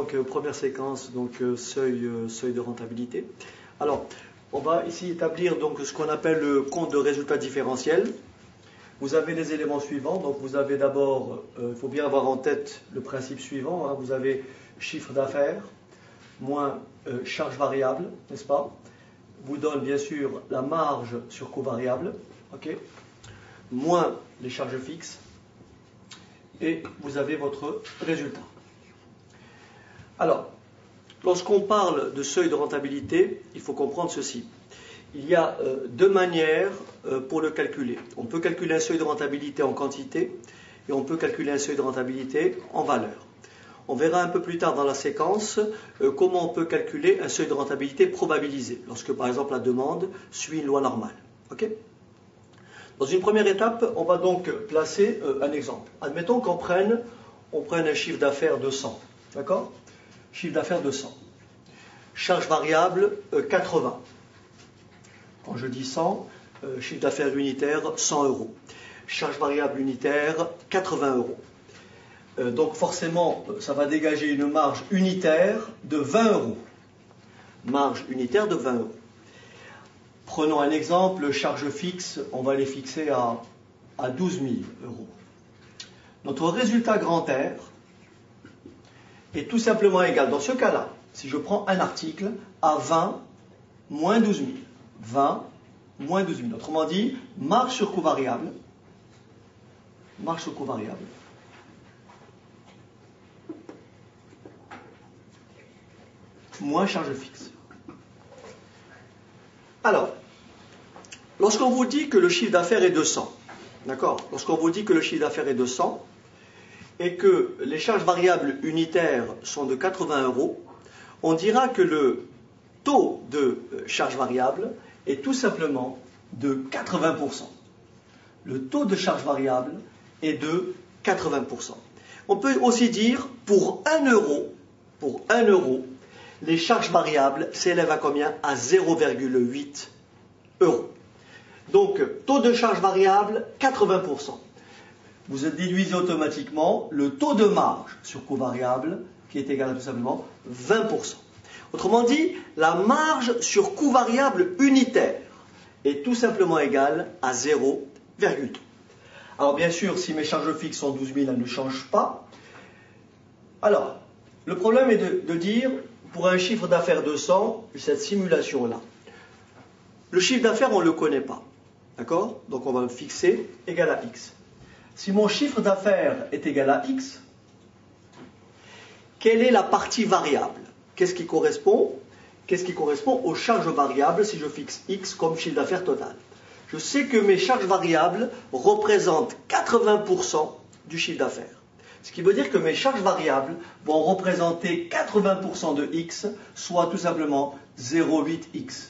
donc première séquence, donc seuil de rentabilité. Alors, on va ici établir donc ce qu'on appelle le compte de résultat différentiel. Vous avez les éléments suivants. Donc vous avez d'abord, il faut bien avoir en tête le principe suivant, hein. Vous avez chiffre d'affaires moins charge variable, n'est-ce pas? Vous donne bien sûr la marge sur coût variable, ok, moins les charges fixes, et vous avez votre résultat. Alors, lorsqu'on parle de seuil de rentabilité, il faut comprendre ceci. Il y a deux manières pour le calculer. On peut calculer un seuil de rentabilité en quantité et on peut calculer un seuil de rentabilité en valeur. On verra un peu plus tard dans la séquence comment on peut calculer un seuil de rentabilité probabilisé, lorsque par exemple la demande suit une loi normale. Okay ? Dans une première étape, on va donc placer un exemple. Admettons qu'on prenne un chiffre d'affaires de 100. D'accord ? Chiffre d'affaires de 100. Charge variable 80. Quand je dis 100, chiffre d'affaires unitaire 100 euros. Charge variable unitaire 80 euros. Donc forcément, ça va dégager une marge unitaire de 20 euros. Marge unitaire de 20 euros. Prenons un exemple, charges fixes, on va les fixer à 12 000 euros. Notre résultat grand R est tout simplement égal, dans ce cas-là, si je prends un article, à 20 moins 12 000. 20 moins 12 000. Autrement dit, marge sur coût variable, moins charge fixe. Alors, lorsqu'on vous dit que le chiffre d'affaires est de 100, d'accord ? Lorsqu'on vous dit que le chiffre d'affaires est de 100 et que les charges variables unitaires sont de 80 euros, on dira que le taux de charge variable est tout simplement de 80%. Le taux de charge variable est de 80%. On peut aussi dire pour 1 euro, les charges variables s'élèvent à combien? À 0,8 euros. Donc, taux de charge variable, 80%. Vous déduisez automatiquement le taux de marge sur coût variable, qui est égal à tout simplement 20%. Autrement dit, la marge sur coût variable unitaire est tout simplement égale à 0,2. Alors bien sûr, si mes charges fixes sont 12 000, elles ne changent pas. Alors, le problème est de dire, pour un chiffre d'affaires de 100, cette simulation-là, le chiffre d'affaires, on ne le connaît pas. D'accord ? Donc on va le fixer égal à X. Si mon chiffre d'affaires est égal à X, quelle est la partie variable ? Qu'est-ce qui correspond aux charges variables si je fixe X comme chiffre d'affaires total ? Je sais que mes charges variables représentent 80% du chiffre d'affaires. Ce qui veut dire que mes charges variables vont représenter 80% de X, soit tout simplement 0,8X.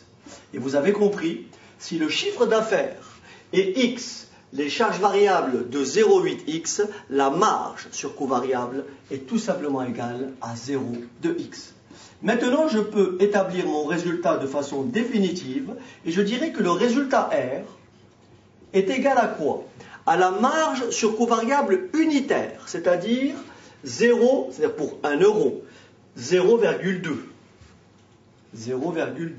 Et vous avez compris, si le chiffre d'affaires est X, les charges variables de 0,8X, la marge sur coût variable est tout simplement égale à 0,2X. Maintenant, je peux établir mon résultat de façon définitive et je dirais que le résultat R est égal à quoi? À la marge sur coût variable unitaire, c'est-à-dire 0, c'est-à-dire pour 1 euro, 0,2. 0,2.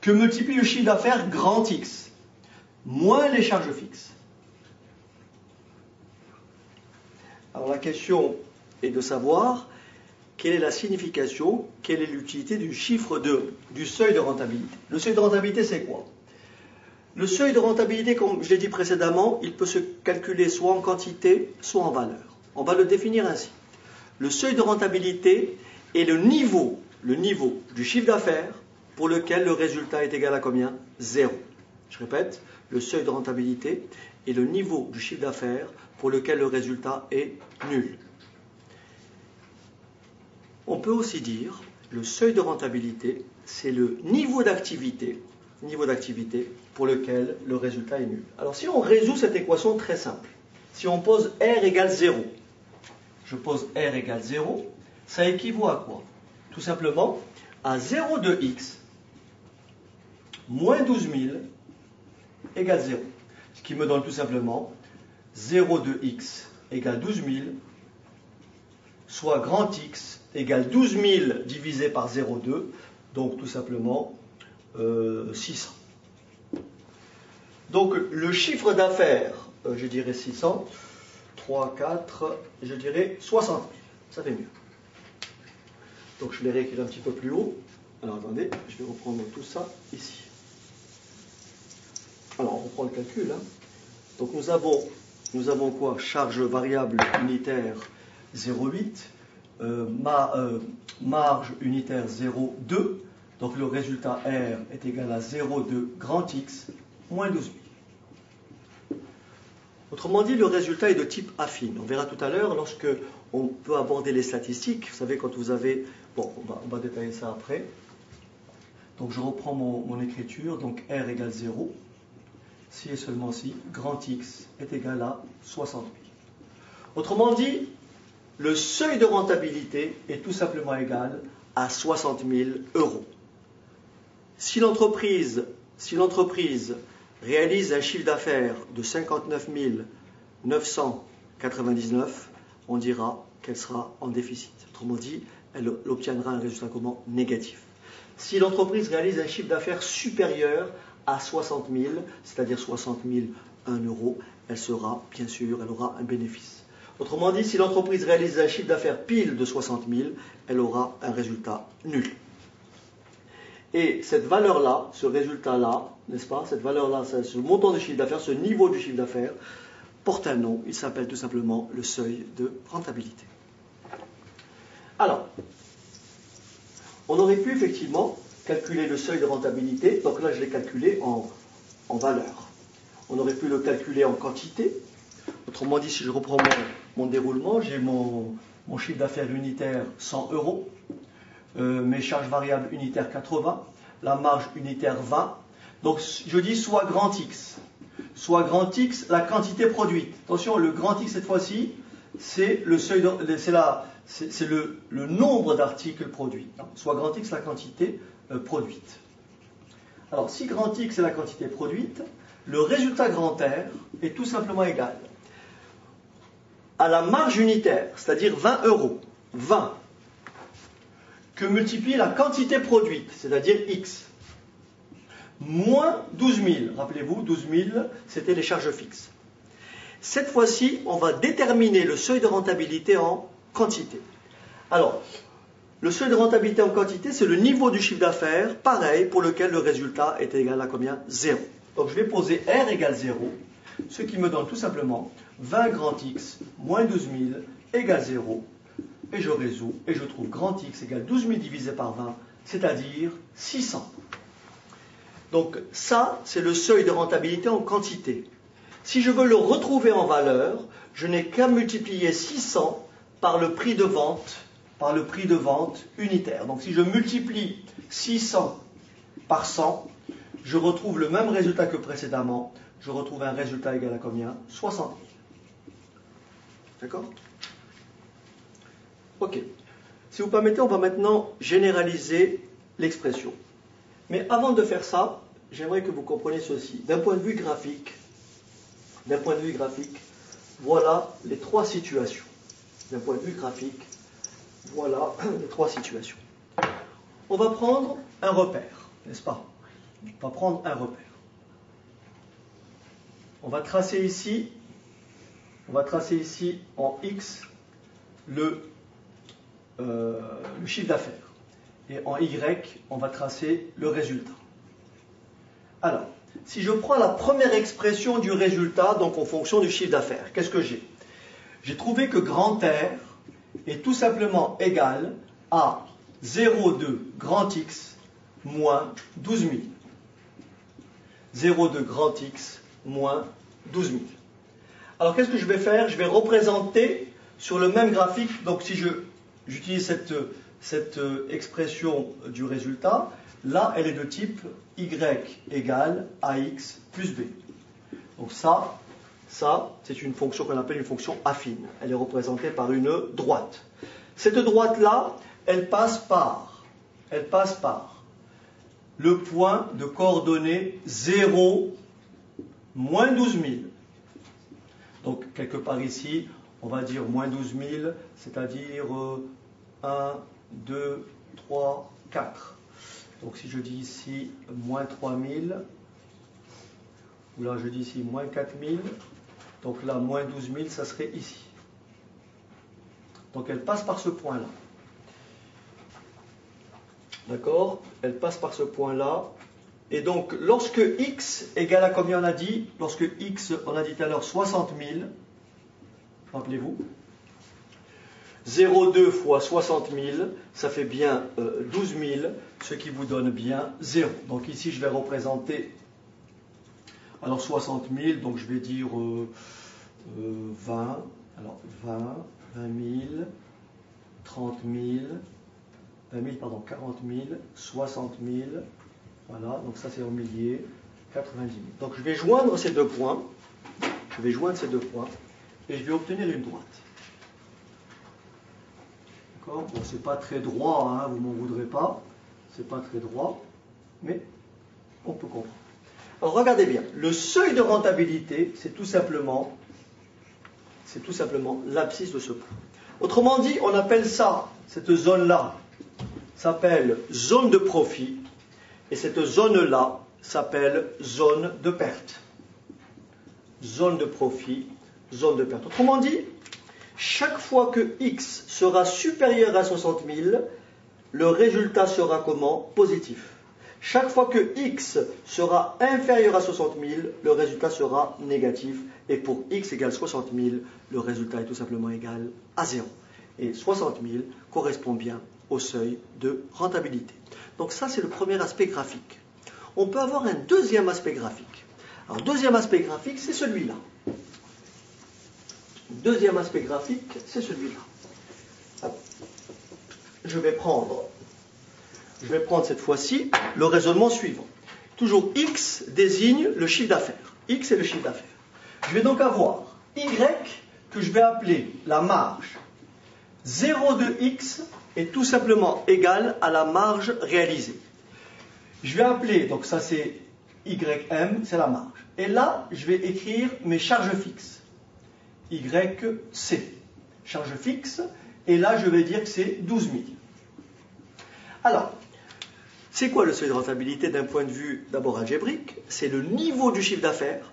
Que multiplie le chiffre d'affaires grand X, moins les charges fixes. Alors la question est de savoir quelle est la signification, quelle est l'utilité du du seuil de rentabilité. Le seuil de rentabilité, c'est quoi? Le seuil de rentabilité, comme je l'ai dit précédemment, il peut se calculer soit en quantité, soit en valeur. On va le définir ainsi. Le seuil de rentabilité est le niveau du chiffre d'affaires pour lequel le résultat est égal à combien? 0. Je répète, le seuil de rentabilité est le niveau du chiffre d'affaires pour lequel le résultat est nul. On peut aussi dire le seuil de rentabilité, c'est le niveau d'activité pour lequel le résultat est nul. Alors si on résout cette équation très simple, si on pose R égale 0, je pose R égale 0, ça équivaut à quoi? Tout simplement à 0,2x moins 12 000 égale 0. Ce qui me donne tout simplement 0,2x égale 12 000 soit grand X égale 12 000 divisé par 0,2, donc tout simplement 600. Donc le chiffre d'affaires, je dirais 600, 3, 4, je dirais 60 000. Ça fait mieux. Donc je vais réécrire un petit peu plus haut. Alors attendez, je vais reprendre tout ça ici. Alors on reprend le calcul. Hein. Donc nous avons quoi? Charge variable unitaire 0,8, marge unitaire 0,2. Donc le résultat R est égal à 0,2 grand X moins 12 000. Autrement dit, le résultat est de type affine. On verra tout à l'heure lorsque on peut aborder les statistiques. Vous savez, quand vous avez... Bon, on va détailler ça après. Donc je reprends mon écriture. Donc R égale 0. Si et seulement si, grand X est égal à 60 000. Autrement dit, le seuil de rentabilité est tout simplement égal à 60 000 euros. Si l'entreprise réalise un chiffre d'affaires de 59 999, on dira qu'elle sera en déficit. Autrement dit, elle obtiendra un résultat comment? Négatif. Si l'entreprise réalise un chiffre d'affaires supérieur à 60 000, c'est-à-dire 60 001 euros, elle aura un bénéfice. Autrement dit, si l'entreprise réalise un chiffre d'affaires pile de 60 000, elle aura un résultat nul. Et cette valeur-là, ce résultat-là, n'est-ce pas, cette valeur-là, ce montant de chiffre d'affaires, ce niveau du chiffre d'affaires, porte un nom, il s'appelle tout simplement le seuil de rentabilité. Alors, on aurait pu effectivement calculer le seuil de rentabilité, donc là je l'ai calculé en valeur. On aurait pu le calculer en quantité. Autrement dit, si je reprends mon déroulement, j'ai mon chiffre d'affaires unitaire 100 euros, mes charges variables unitaires 80, la marge unitaire 20. Donc je dis soit grand X. Soit grand X, la quantité produite. Attention, le grand X cette fois-ci, c'est le seuil, c'est le nombre d'articles produits. Soit grand X, la quantité produite. Alors si grand X est la quantité produite, le résultat grand R est tout simplement égal à la marge unitaire, c'est-à-dire 20 euros, 20, que multiplie la quantité produite, c'est-à-dire X, moins 12 000. Rappelez-vous, 12 000, c'était les charges fixes. Cette fois-ci, on va déterminer le seuil de rentabilité en quantité. Alors, le seuil de rentabilité en quantité, c'est le niveau du chiffre d'affaires, pareil, pour lequel le résultat est égal à combien? 0. Donc je vais poser R égale 0, ce qui me donne tout simplement 20 grand X moins 12 000 égale 0, et je résous, et je trouve grand X égale 12 000 divisé par 20, c'est-à-dire 600. Donc ça, c'est le seuil de rentabilité en quantité. Si je veux le retrouver en valeur, je n'ai qu'à multiplier 600 par le prix de vente, unitaire. Donc si je multiplie 600 par 100, je retrouve le même résultat que précédemment. Je retrouve un résultat égal à combien? 60 000. D'accord? Ok. Si vous permettez, on va maintenant généraliser l'expression. Mais avant de faire ça, j'aimerais que vous compreniez ceci. D'un point de vue graphique, voilà les trois situations. D'un point de vue graphique, voilà les trois situations. On va prendre un repère, n'est-ce pas? On va prendre un repère. On va tracer ici en X le chiffre d'affaires. Et en Y, on va tracer le résultat. Alors, si je prends la première expression du résultat, donc en fonction du chiffre d'affaires, qu'est-ce que j'ai? J'ai trouvé que grand R est tout simplement égal à 0,2 grand X moins 12 000. 0,2 grand X moins 12 000. Alors qu'est-ce que je vais faire? Je vais représenter sur le même graphique, donc si j'utilise cette expression du résultat, là elle est de type Y égale AX plus B. Donc ça c'est une fonction qu'on appelle une fonction affine. Elle est représentée par une droite. Cette droite-là, elle passe par le point de coordonnées 0, moins 12 000. Donc, quelque part ici, on va dire moins 12 000, c'est-à-dire 1, 2, 3, 4. Donc si je dis ici moins 3 000, ou là je dis ici moins 4 000, donc là moins 12 000, ça serait ici. Donc elle passe par ce point-là. D'accord? Elle passe par ce point-là. Et donc, lorsque x égale à combien on a dit? Lorsque x, on a dit tout à l'heure 60 000, rappelez-vous, 0,2 fois 60 000, ça fait bien 12 000, ce qui vous donne bien 0. Donc ici, je vais représenter, alors 60 000, donc je vais dire 20, alors 20 000, 30 000, 20 000, pardon, 40 000, 60 000, voilà, donc ça c'est en milliers, 90 000. Donc je vais joindre ces deux points, et je vais obtenir une droite. D'accord? Bon, c'est pas très droit, hein, vous m'en voudrez pas, c'est pas très droit, mais on peut comprendre. Alors regardez bien, le seuil de rentabilité, c'est tout simplement l'abscisse de ce point. Autrement dit, on appelle ça, cette zone-là, s'appelle zone de profit, et cette zone-là s'appelle zone de perte. Zone de profit, zone de perte. Autrement dit, chaque fois que x sera supérieur à 60 000, le résultat sera comment? Positif. Chaque fois que x sera inférieur à 60 000, le résultat sera négatif. Et pour x égale 60 000, le résultat est tout simplement égal à 0. Et 60 000 correspond bien au seuil de rentabilité. Donc ça, c'est le premier aspect graphique. On peut avoir un deuxième aspect graphique. Alors, deuxième aspect graphique, c'est celui-là. Deuxième aspect graphique, c'est celui-là. Je vais prendre cette fois-ci le raisonnement suivant. Toujours x désigne le chiffre d'affaires. X est le chiffre d'affaires. Je vais donc avoir y que je vais appeler la marge. 0 de x est tout simplement égal à la marge réalisée. Je vais appeler, donc ça c'est ym, c'est la marge. Et là, je vais écrire mes charges fixes. YC, charge fixe, et là je vais dire que c'est 12 000. Alors, c'est quoi le seuil de rentabilité d'un point de vue d'abord algébrique? C'est le niveau du chiffre d'affaires,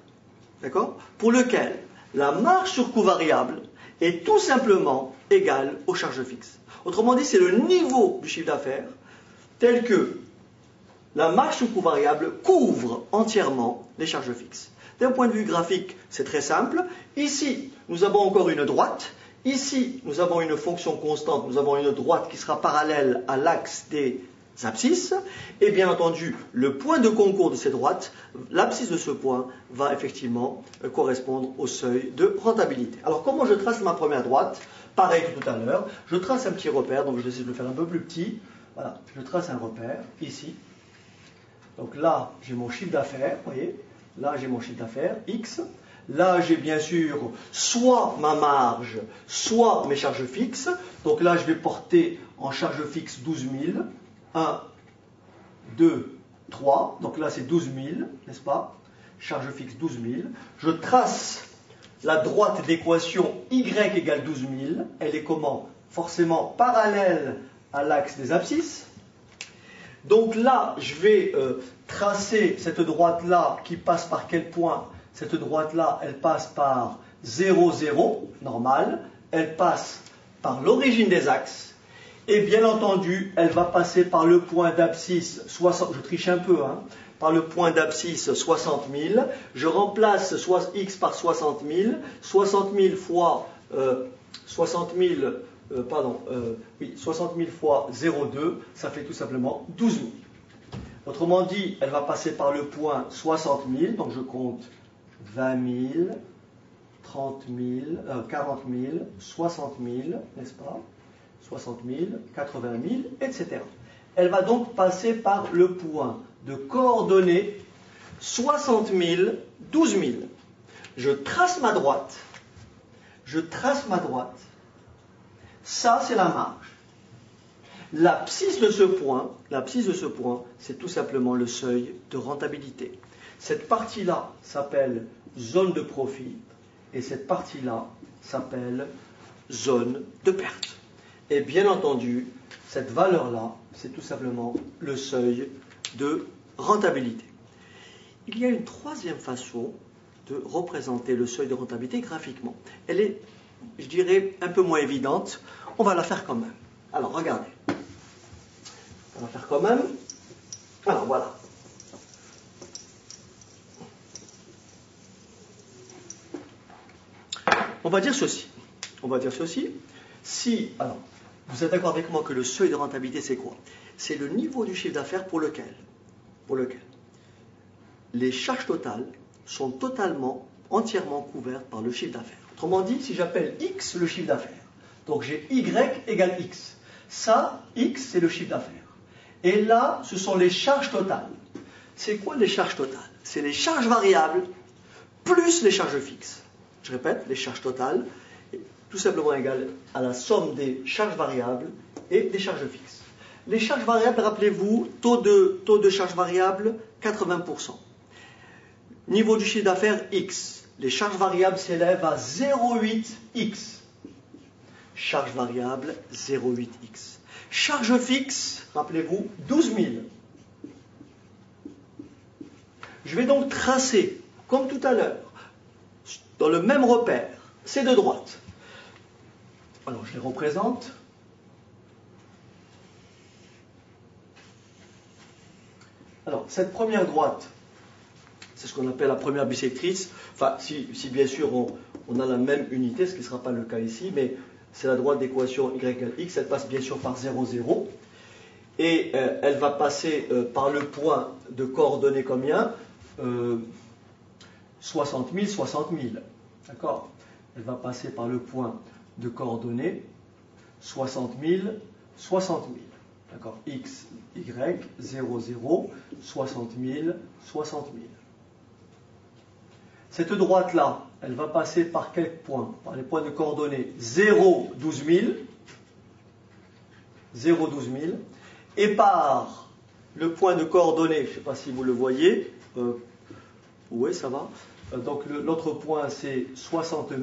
d'accord, pour lequel la marge sur coût variable est tout simplement égale aux charges fixes. Autrement dit, c'est le niveau du chiffre d'affaires tel que la marge sur coût variable couvre entièrement les charges fixes. D'un point de vue graphique, c'est très simple. Ici, nous avons encore une droite. Ici, nous avons une fonction constante. Nous avons une droite qui sera parallèle à l'axe des abscisses. Et bien entendu, le point de concours de ces droites, l'abscisse de ce point, va effectivement correspondre au seuil de rentabilité. Alors, comment je trace ma première droite? Pareil que tout à l'heure. Je trace un petit repère. Donc, je vais essayer de le faire un peu plus petit. Voilà, je trace un repère, ici. Donc là, j'ai mon chiffre d'affaires, vous voyez. Là, j'ai mon chiffre d'affaires, X. Là, j'ai bien sûr soit ma marge, soit mes charges fixes. Donc là, je vais porter en charge fixe 12 000. 1, 2, 3. Donc là, c'est 12 000, n'est-ce pas? Charge fixe 12 000. Je trace la droite d'équation Y égale 12 000. Elle est comment? Forcément parallèle à l'axe des abscisses. Donc là, je vais tracer cette droite-là qui passe par quel point? Cette droite-là, elle passe par 0, 0, normal. Elle passe par l'origine des axes. Et bien entendu, elle va passer par le point d'abscisse 60, je triche un peu, hein, par le point d'abscisse 60 000. Je remplace x par 60 000. 60 000 fois 60 000 fois 0,2, ça fait tout simplement 12 000. Autrement dit, elle va passer par le point 60 000, donc je compte 20 000, 30 000, 40 000, 60 000, n'est-ce pas? 60 000, 80 000, etc. Elle va donc passer par le point de coordonnées 60 000, 12 000. Je trace ma droite. Ça, c'est la marge. L'abscisse de ce point, c'est tout simplement le seuil de rentabilité. Cette partie-là s'appelle zone de profit et cette partie-là s'appelle zone de perte. Et bien entendu, cette valeur-là, c'est tout simplement le seuil de rentabilité. Il y a une troisième façon de représenter le seuil de rentabilité graphiquement. Elle est, je dirais, un peu moins évidente. On va la faire quand même. Alors, regardez. On va faire quand même. Alors, voilà. On va dire ceci. On va dire ceci. Si, alors, vous êtes d'accord avec moi que le seuil de rentabilité, c'est quoi? C'est le niveau du chiffre d'affaires pour lequel les charges totales sont entièrement couvertes par le chiffre d'affaires. Autrement dit, si j'appelle X le chiffre d'affaires, donc j'ai Y égale X. Ça, X, c'est le chiffre d'affaires. Et là, ce sont les charges totales. C'est quoi les charges totales? C'est les charges variables plus les charges fixes. Je répète, les charges totales, tout simplement égales à la somme des charges variables et des charges fixes. Les charges variables, rappelez-vous, taux de charge variable, 80%. Niveau du chiffre d'affaires, X. Les charges variables s'élèvent à 0,8X. Charge variable, 0,8X. Charge fixe, rappelez-vous, 12 000. Je vais donc tracer, comme tout à l'heure, dans le même repère, ces deux droites. Alors, je les représente. Alors, cette première droite, c'est ce qu'on appelle la première bisectrice. Enfin, si bien sûr on a la même unité, ce qui ne sera pas le cas ici, mais c'est la droite d'équation y égale x, elle passe bien sûr par 0, 0. Et elle va passer par le point de coordonnées combien 60 000, 60 000. D'accord? Elle va passer par le point de coordonnées 60 000, 60 000. D'accord? X, Y, 0, 0, 60 000, 60 000. Cette droite-là, elle va passer par quels points? Par les points de coordonnées 0, 12 000, 0, 12 000, et par le point de coordonnées, je ne sais pas si vous le voyez, oui, ça va. Donc l'autre point, c'est 60 000.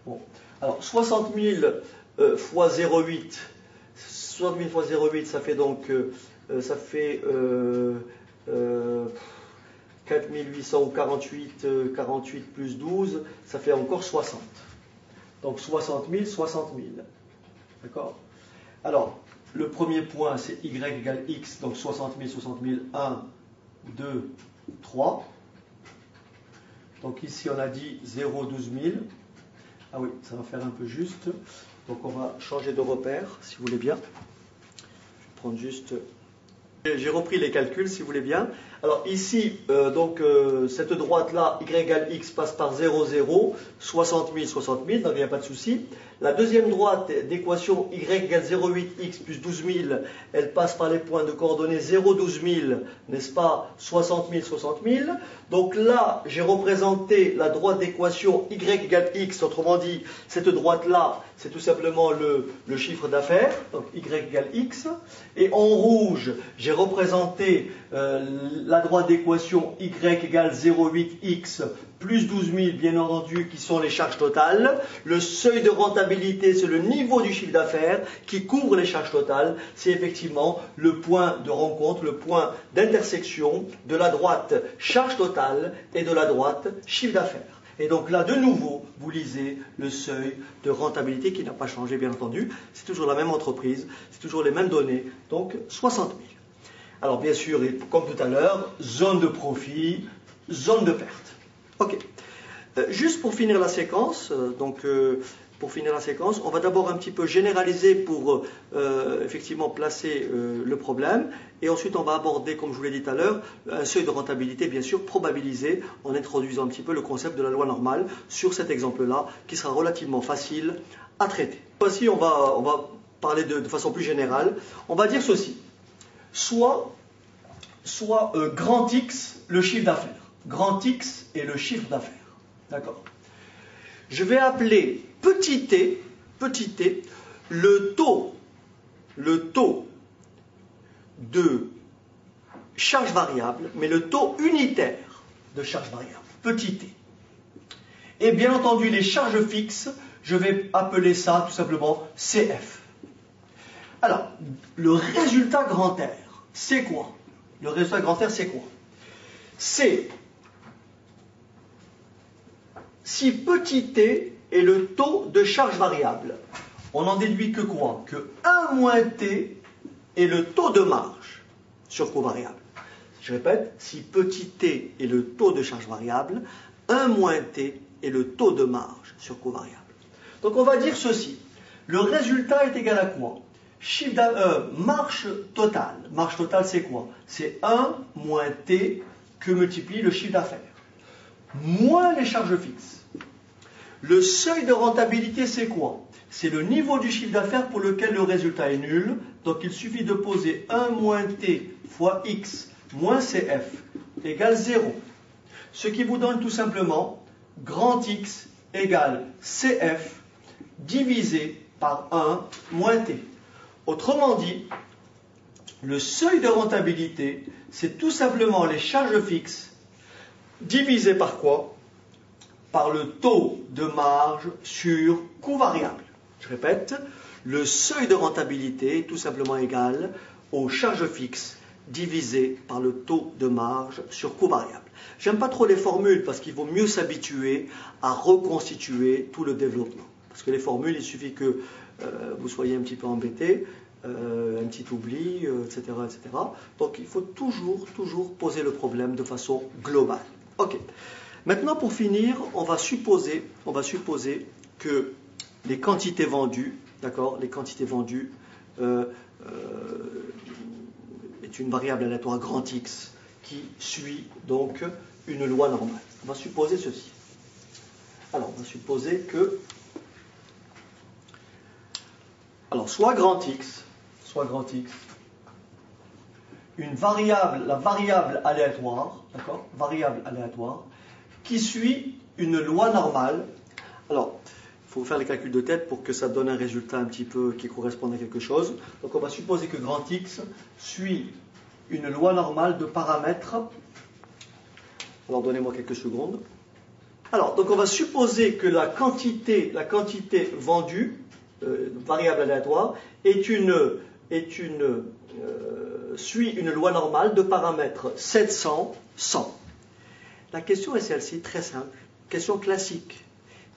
Bon. Alors, 60 000 fois 0,8, 60 000 fois 0,8, ça fait donc, 4800 ou 48 plus 12, ça fait encore 60. Donc 60 000, 60 000. D'accord? Alors, le premier point, c'est Y égale X, donc 60 000, 60 000, 1, 2, 3. Donc ici, on a dit 0, 12 000. Ah oui, ça va faire un peu juste. Donc on va changer de repère, si vous voulez bien. Je vais prendre juste... J'ai repris les calculs, si vous voulez bien. Alors ici, cette droite-là, y égale x, passe par 0, 0, 60 000, 60 000, donc il n'y a pas de souci. La deuxième droite d'équation y égale 0,8x plus 12 000, elle passe par les points de coordonnées 0, 12 000, n'est-ce pas, 60 000, 60 000. Donc là, j'ai représenté la droite d'équation y égale x, autrement dit, cette droite-là, c'est tout simplement le chiffre d'affaires, donc y égale x. Et en rouge, j'ai représenté la droite d'équation y égale 0,8x plus 12 000, bien entendu, qui sont les charges totales. Le seuil de rentabilité, c'est le niveau du chiffre d'affaires qui couvre les charges totales. C'est effectivement le point de rencontre, le point d'intersection de la droite charge totale et de la droite chiffre d'affaires. Et donc là, de nouveau, vous lisez le seuil de rentabilité qui n'a pas changé, bien entendu. C'est toujours la même entreprise, c'est toujours les mêmes données, donc 60 000. Alors bien sûr, et comme tout à l'heure, zone de profit, zone de perte. Ok. Juste pour finir la séquence, on va d'abord un petit peu généraliser pour effectivement placer le problème, et ensuite on va aborder, comme je vous l'ai dit tout à l'heure, un seuil de rentabilité bien sûr probabilisé en introduisant un petit peu le concept de la loi normale sur cet exemple-là, qui sera relativement facile à traiter. Voici, on va parler de façon plus générale. On va dire ceci. Soit grand X, le chiffre d'affaires. Grand X est le chiffre d'affaires. D'accord? Je vais appeler petit t, le taux de charge variable, mais le taux unitaire de charge variable, petit t. Et bien entendu, les charges fixes, je vais appeler ça tout simplement CF. Alors, le résultat grand R, c'est quoi? Le résultat grand R, c'est quoi? C'est si petit t est le taux de charge variable. On n'en déduit que quoi? Que 1 moins t est le taux de marge sur covariable. Je répète, si petit t est le taux de charge variable, 1 moins t est le taux de marge sur covariable. Donc on va dire ceci. Le résultat est égal à quoi? Marge totale. Marge totale, c'est quoi? C'est 1 moins t que multiplie le chiffre d'affaires, moins les charges fixes. Le seuil de rentabilité, c'est quoi? C'est le niveau du chiffre d'affaires pour lequel le résultat est nul. Donc il suffit de poser 1 moins t fois x moins cf égale 0. Ce qui vous donne tout simplement grand X égale cf divisé par 1 moins t. Autrement dit, le seuil de rentabilité, c'est tout simplement les charges fixes divisé par quoi? Par le taux de marge sur coût variable. Je répète, le seuil de rentabilité est tout simplement égal aux charges fixes divisé par le taux de marge sur coût variable. J'aime pas trop les formules parce qu'il vaut mieux s'habituer à reconstituer tout le développement. Parce que les formules, il suffit que vous soyez un petit peu embêté, un petit oubli, etc., etc. Donc il faut toujours poser le problème de façon globale. Ok. Maintenant, pour finir, on va supposer que les quantités vendues, d'accord, les quantités vendues est une variable aléatoire grand X qui suit donc une loi normale. On va supposer ceci. Alors, on va supposer que, alors, soit grand X, une variable, la variable aléatoire, d'accord, variable aléatoire, qui suit une loi normale. Alors, il faut faire les calculs de tête pour que ça donne un résultat un petit peu qui corresponde à quelque chose. Donc on va supposer que grand X suit une loi normale de paramètres. Alors donnez-moi quelques secondes. Alors, donc on va supposer que la quantité vendue, variable aléatoire, suit une loi normale de paramètres 700, 100. La question est celle-ci, très simple, question classique.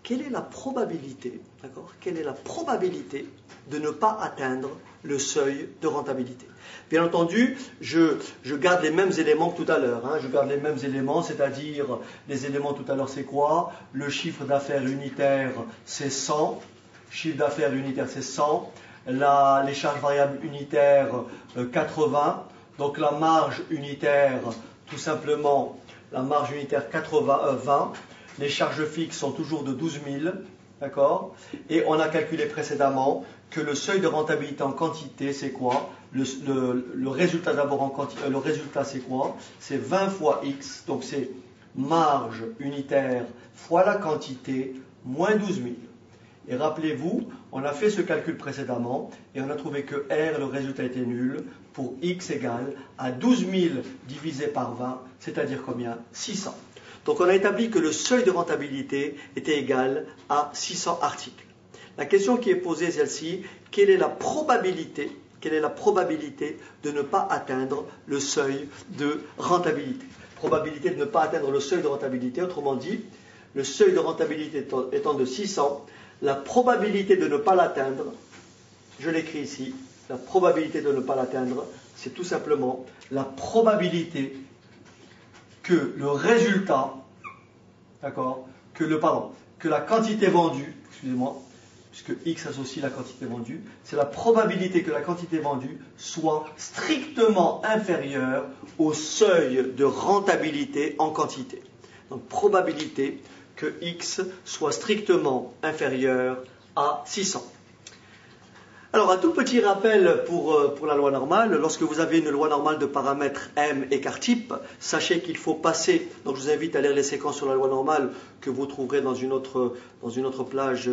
Quelle est la probabilité, d'accord, quelle est la probabilité de ne pas atteindre le seuil de rentabilité? Bien entendu, je garde les mêmes éléments que tout à l'heure. Je garde les mêmes éléments, c'est-à-dire, les éléments tout à l'heure, c'est quoi? Le chiffre d'affaires unitaire, c'est 100. Chiffre d'affaires unitaire, c'est 100. Les charges variables unitaires, 80. Donc la marge unitaire, tout simplement, la marge unitaire 20. Les charges fixes sont toujours de 12 000, d'accord? Et on a calculé précédemment que le seuil de rentabilité en quantité, c'est quoi? Le résultat d'abord en quantité, le résultat c'est quoi? C'est 20 fois x, donc c'est marge unitaire fois la quantité moins 12 000. Et rappelez-vous, on a fait ce calcul précédemment et on a trouvé que R, le résultat était nul pour x égale à 12 000 divisé par 20, c'est-à-dire combien? 600. Donc on a établi que le seuil de rentabilité était égal à 600 articles. La question qui est posée est celle-ci, quelle est la probabilité de ne pas atteindre le seuil de rentabilité? Probabilité de ne pas atteindre le seuil de rentabilité, autrement dit, le seuil de rentabilité étant de 600, la probabilité de ne pas l'atteindre, je l'écris ici, la probabilité de ne pas l'atteindre, c'est tout simplement la probabilité que le résultat, d'accord, que la quantité vendue, excusez-moi, puisque x associe la quantité vendue, c'est la probabilité que la quantité vendue soit strictement inférieure au seuil de rentabilité en quantité. Donc probabilité que x soit strictement inférieur à 600. Alors, un tout petit rappel pour la loi normale. Lorsque vous avez une loi normale de paramètres M écart type, sachez qu'il faut passer. Donc, je vous invite à lire les séquences sur la loi normale que vous trouverez dans une autre plage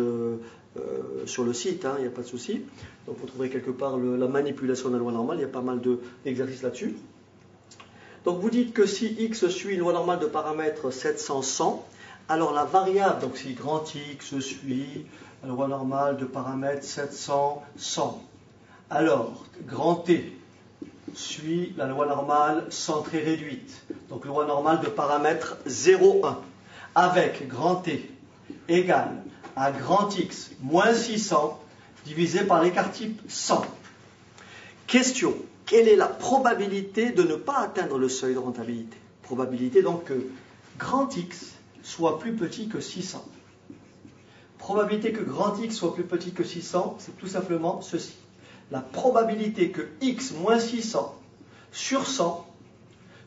sur le site, il n'y a pas de souci. Donc, vous trouverez quelque part la manipulation de la loi normale. Il y a pas mal d'exercices là-dessus. Donc, vous dites que si X suit une loi normale de paramètres 700-100, Alors la variable, donc si grand X suit la loi normale de paramètres 700, 100. Alors grand T suit la loi normale centrée réduite. Donc loi normale de paramètres 0, 1. Avec grand T égale à grand X moins 600 divisé par l'écart type 100. Question, quelle est la probabilité de ne pas atteindre le seuil de rentabilité? Probabilité donc que grand X soit plus petit que 600. Probabilité que grand X soit plus petit que 600, c'est tout simplement ceci. La probabilité que X moins 600 sur 100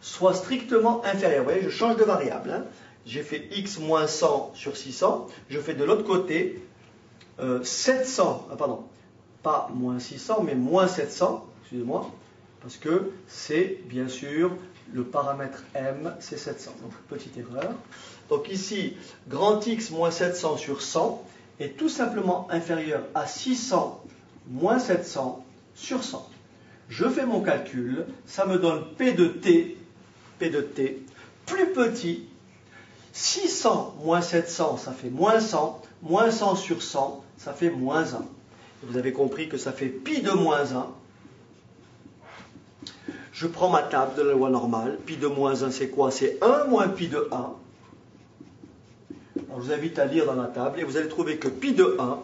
soit strictement inférieure. Vous voyez, je change de variable. Hein. J'ai fait X moins 100 sur 600. Je fais de l'autre côté 700, pas moins 600, mais moins 700, excusez-moi, parce que c'est bien sûr le paramètre M, c'est 700. Donc, petite erreur. Donc ici, grand X moins 700 sur 100 est tout simplement inférieur à 600 moins 700 sur 100. Je fais mon calcul, ça me donne P de T plus petit. 600 moins 700, ça fait moins 100. Moins 100 sur 100, ça fait moins 1. Et vous avez compris que ça fait pi de moins 1. Je prends ma table de la loi normale. Pi de moins 1, c'est quoi? C'est 1 moins pi de 1. Alors, je vous invite à lire dans la table et vous allez trouver que pi de 1,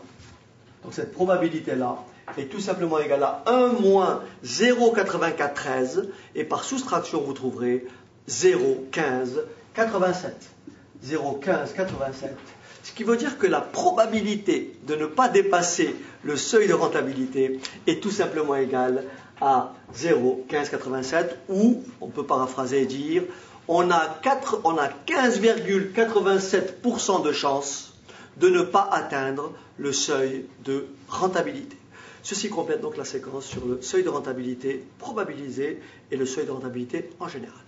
donc cette probabilité-là, est tout simplement égale à 1 moins 0,94 et par soustraction, vous trouverez 0,1587. 0,1587. Ce qui veut dire que la probabilité de ne pas dépasser le seuil de rentabilité est tout simplement égale à 0,1587 ou, on peut paraphraser et dire, on a 15,87% de chance de ne pas atteindre le seuil de rentabilité. Ceci complète donc la séquence sur le seuil de rentabilité probabilisé et le seuil de rentabilité en général.